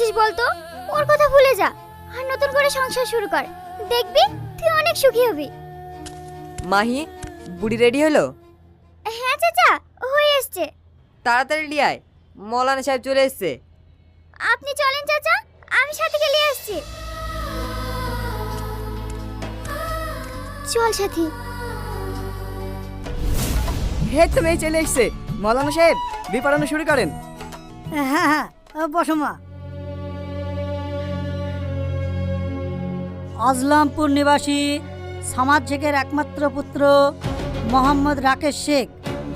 করছিস বলতো? ওর কথা ভুলে যা আর নতুন করে সংসার শুরু কর। দেখবি তুই অনেক সুখী হবি। মাহি, বুড়ি রেডি হলো? হ্যাঁ চাচা, হয়ে এসছে। তাড়াতাড়ি নিয়ে আয়, মৌলানা সাহেব চলে এসছে। আপনি চলেন চাচা, আমি সাথীকে নিয়ে আসছি। চল সাথী। হে তো মেয়ে চলে এসছে। মৌলানা সাহেব বি পড়ানো শুরু করেন। হ্যাঁ হ্যাঁ, বসো মা। আজলামপুর নিবাসী সামাদ শেখের একমাত্র পুত্র মোহাম্মদ রাকেশ শেখ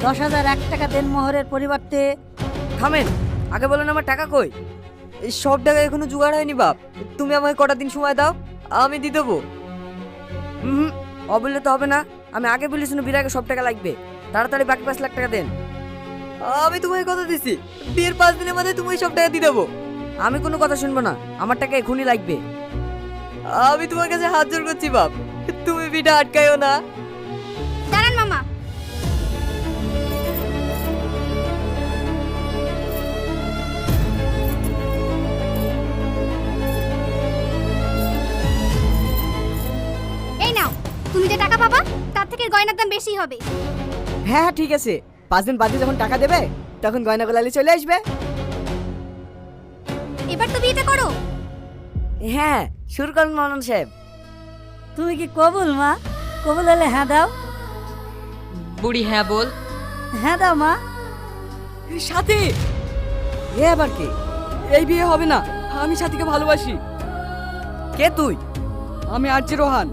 10,001 টাকা দেনমোহরের পরিবর্তে। থামেন, আগে বলুন আমার টাকা কই? এই সব টাকা এখনো জোগাড় হয়নি বাপ। তুমি আমাকে কটা দিন সময় দাও, আমি দিয়ে দেবো। অবললে তো হবে না, আমি আগে বলি শুনে বিরাগে সব টাকা লাগবে। তাড়াতাড়ি বাকি 5 লাখ টাকা দেন। আমি তোমায় কথা দিছি, বিয়ের 5 দিনের মধ্যে তুমি সব টাকা দিয়ে দেবো। আমি কোনো কথা শুনবো না, আমার টাকা এখনই লাগবে। আমি তোমার কাছে হাত জোড় করছি বাপ, তুমি বিটা আটকায়ও না। দাঁড়ান মামা। এই নাও, তুমি যে টাকা পাবা তার থেকে গয়নার দাম বেশি হবে। হ্যাঁ হ্যাঁ ঠিক আছে, 5 দিন বাদে যখন টাকা দেবে তখন গয়নাগুলো নিয়ে চলে আসবে। এবার তো বিয়েটা করো। হ্যাঁ, শুরু করুন মৌলানা সাহেব। তুমি কি কবুল মা? কবুল হলে হ্যাঁ দাও। বুড়ি হ্যাঁ বল। হ্যাঁ দাও মা। সাথী, এ আবার কে? এই বিয়ে হবে না, আমি সাথীকে ভালোবাসি। কে তুই? আমি আরজে রোহান।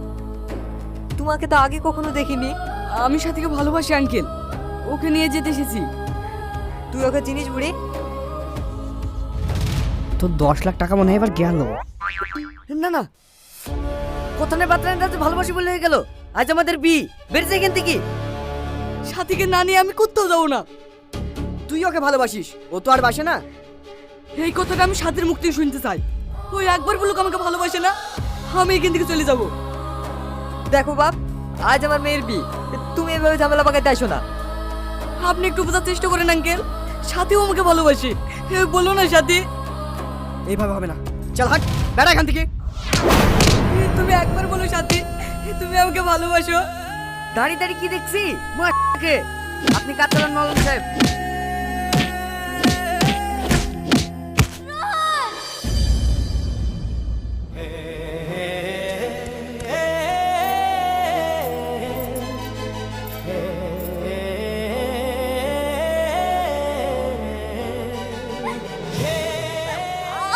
তোমাকে তো আগে কখনো দেখিনি। আমি সাথীকে ভালোবাসি আঙ্কেল, ওকে নিয়ে যেতে এসেছি। তুই ওকে চিনিস বুড়ি? তো 10 লাখ টাকা মনে হয় এবার গেল। না না, কোথায় বাতরাতে ভালোবাসি বলে হয়ে গেল। আজ আমাদের বিয়ে, বেরিয়ে এখান থেকে। সাথীকে না নিয়ে আমি কোথাও যাবো না। তুই ওকে ভালোবাসিস, ও তো আর বাসে না। এই কথাটা আমি সাথীর মুখ থেকে শুনতে চাই। ওই একবার বলুক আমাকে ভালোবাসে না, আমি এখান থেকে চলে যাব। দেখো বাপ, আজ আমার মেয়ের বিয়ে, তুমি এভাবে ঝামেলা পাকাইতে আসো না। আপনি একটু বোঝার চেষ্টা করেন আঙ্কেল, সাথীও আমাকে ভালোবাসে। বলো না সাথী। এইভাবে হবে না, চল হাট, বেড়া এখান থেকে। তুমি একবার বলো সাথী, তুমি আমাকে ভালোবাসো। দাঁড়িয়ে দাঁড়িয়ে কি দেখছি? মাকে আপনি কাতরান মৌলানা সাহেব।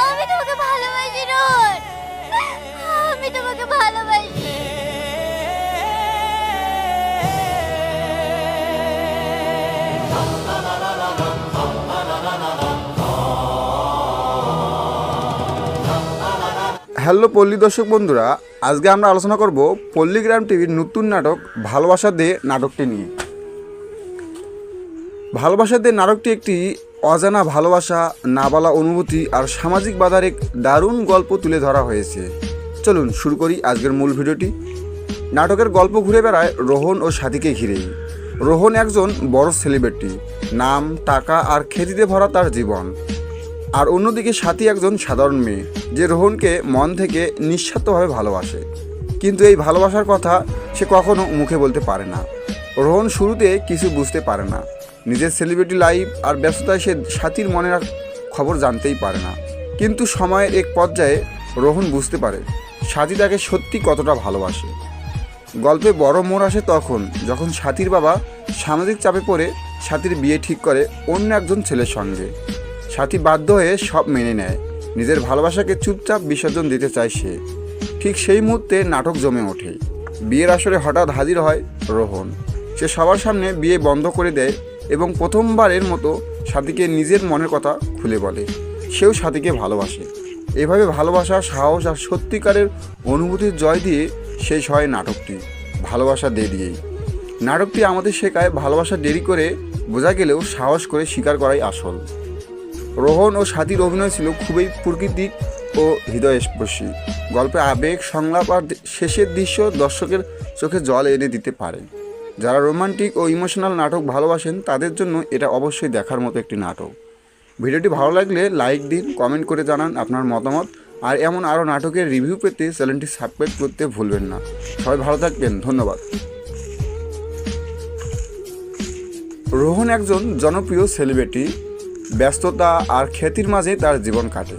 আমি তোমাকে ভালোবাসি রোহন, আমি তোমাকে ভালোবাসি। হ্যালো পল্লী দর্শক বন্ধুরা, আজকে আমরা আলোচনা করব পল্লীগ্রাম টিভির নতুন নাটক ভালোবাসা দে নাটকটি নিয়ে। ভালোবাসা দে নাটকটি একটি অজানা ভালোবাসা, না বলা অনুভূতি আর সামাজিক বাধার এক দারুণ গল্প তুলে ধরা হয়েছে। চলুন শুরু করি আজকের মূল ভিডিওটি। নাটকের গল্প ঘুরে বেড়ায় রোহন ও সাথীকে ঘিরেই। রোহন একজন বড় সেলিব্রিটি, নাম, টাকা আর খ্যাতিতে ভরা তার জীবন। আর অন্যদিকে সাথী একজন সাধারণ মেয়ে, যে রোহনকে মন থেকে নিঃস্বার্থভাবে ভালোবাসে। কিন্তু এই ভালোবাসার কথা সে কখনো মুখে বলতে পারে না। রোহন শুরুতে কিছু বুঝতে পারে না, নিজের সেলিব্রিটি লাইফ আর ব্যস্ততায় সে সাথীর মনের খবর জানতেই পারে না। কিন্তু সময়ের এক পর্যায়ে রোহন বুঝতে পারে সাথী তাকে সত্যি কতটা ভালোবাসে। গল্পে বড় মোড় আসে তখন, যখন সাথীর বাবা সামাজিক চাপে পড়ে সাথীর বিয়ে ঠিক করে অন্য একজন ছেলের সঙ্গে। সাথী বাধ্য হয়ে সব মেনে নেয়, নিজের ভালোবাসাকে চুপচাপ বিসর্জন দিতে চায় সে। ঠিক সেই মুহূর্তে নাটক জমে ওঠে। বিয়ের আসরে হঠাৎ হাজির হয় রোহন। সে সবার সামনে বিয়ে বন্ধ করে দেয় এবং প্রথমবারের মতো সাথীকে নিজের মনের কথা খুলে বলে সেও সাথীকে ভালোবাসে। এভাবে ভালোবাসা, সাহস আর সত্যিকারের অনুভূতির জয় দিয়ে শেষ হয় নাটকটি ভালোবাসা দে দিয়েই। নাটকটি আমাদের শেখায় ভালোবাসা দেরি করে বোঝা গেলেও সাহস করে স্বীকার করাই আসল। রোহন ও সাথীর অভিনয় ছিল খুবই প্রাকৃতিক ও হৃদয়স্পর্শী। গল্পে আবেগ, সংলাপ আর শেষের দৃশ্য দর্শকের চোখে জল এনে দিতে পারে। যারা রোমান্টিক ও ইমোশনাল নাটক ভালোবাসেন তাদের জন্য এটা অবশ্যই দেখার মতো একটি নাটক। ভিডিওটি ভালো লাগলে লাইক দিন, কমেন্ট করে জানান আপনার মতামত। আর এমন আরও নাটকের রিভিউ পেতে চ্যানেলটি সাবস্ক্রাইব করতে ভুলবেন না। সবাই ভালো থাকবেন, ধন্যবাদ। রোহন একজন জনপ্রিয় সেলিব্রিটি, ব্যস্ততা আর খ্যাতির মাঝে তার জীবন কাটে।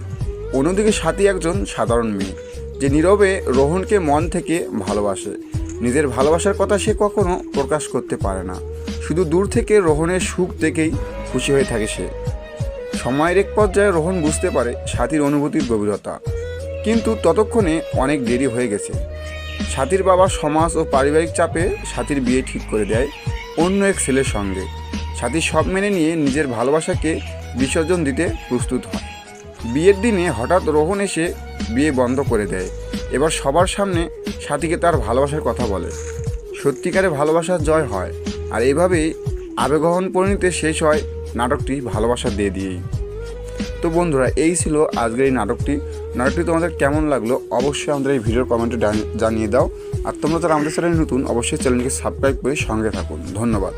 অন্যদিকে স্বাতী একজন সাধারণ মেয়ে যে নীরবে রোহনকে মন থেকে ভালোবাসে। নিজের ভালোবাসার কথা সে কখনো প্রকাশ করতে পারে না, শুধু দূর থেকে রোহনের সুখ দেখেই খুশি হয়ে থাকে সে। সময়ের এক পর্যায়ে রোহন বুঝতে পারে স্বাতীর অনুভূতির গভীরতা, কিন্তু ততক্ষণে অনেক দেরি হয়ে গেছে। স্বাতীর বাবা সমাজ ও পারিবারিক চাপে স্বাতীর বিয়ে ঠিক করে দেয় অন্য এক ছেলের সঙ্গে। স্বাতী সব মেনে নিয়ে নিজের ভালোবাসাকে বিসর্জন দিতে প্রস্তুত হয়। বিয়ের দিনে হঠাৎ রোহন এসে বিয়ে বন্ধ করে দেয়। এবার সবার সামনে স্বাতীকে তার ভালোবাসার কথা বলে। সত্যিকারে ভালোবাসার জয় হয়, আর এভাবেই আবেগহন পরিণতিতে শেষ হয় নাটকটি ভালোবাসা দিয়ে দিয়েই। তো বন্ধুরা, এই ছিল আজকের এই নাটকটি তোমাদের কেমন লাগলো অবশ্যই আমাদের এই ভিডিওর কমেন্টে জানিয়ে দাও। আর তোমরা যারা আমাদের চ্যানেলে নতুন অবশ্যই চ্যানেলটিকে সাবস্ক্রাইব করে সঙ্গে থাকুন। ধন্যবাদ।